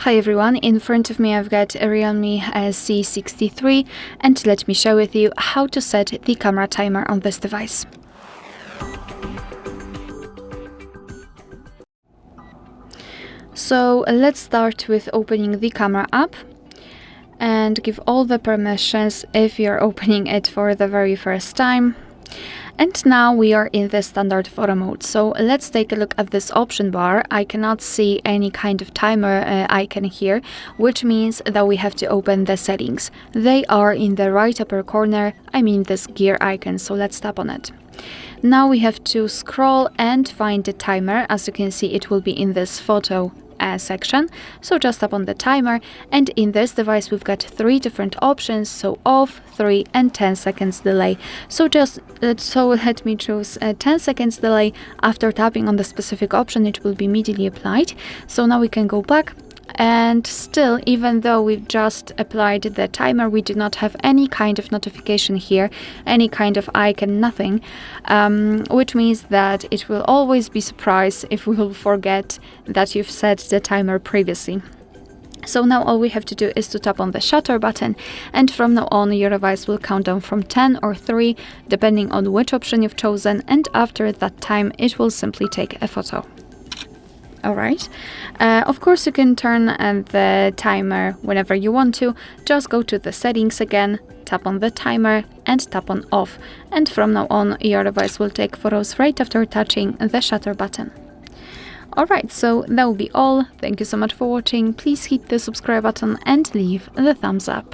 Hi everyone, in front of me I've got a REALME C63 and let me share with you how to set the camera timer on this device. So let's start with opening the camera app and give all the permissions if you're opening it for the very first time. And now we are in the standard photo mode. So let's take a look at this option bar. I cannot see any kind of timer icon here, which means that we have to open the settings. They are in the right upper corner, I mean this gear icon, so let's tap on it. Now we have to scroll and find the timer. As you can see, it will be in this photo section, so just tap on the timer, and in this device we've got 3 different options, so off, 3 and 10 seconds delay. So let me choose 10 seconds delay. After tapping on the specific option, it will be immediately applied. So now we can go back, and still, even though we've just applied the timer, we do not have any kind of notification here, any kind of icon, nothing, which means that it will always be surprised if we will forget that you've set the timer previously. So now all we have to do is to tap on the shutter button, and from now on your device will count down from 10 or 3 depending on which option you've chosen, and after that time it will simply take a photo. Alright, of course you can turn the timer whenever you want to. Just go to the settings again, tap on the timer and tap on off, and from now on your device will take photos right after touching the shutter button. Alright, so that will be all. Thank you so much for watching. Please hit the subscribe button and leave the thumbs up.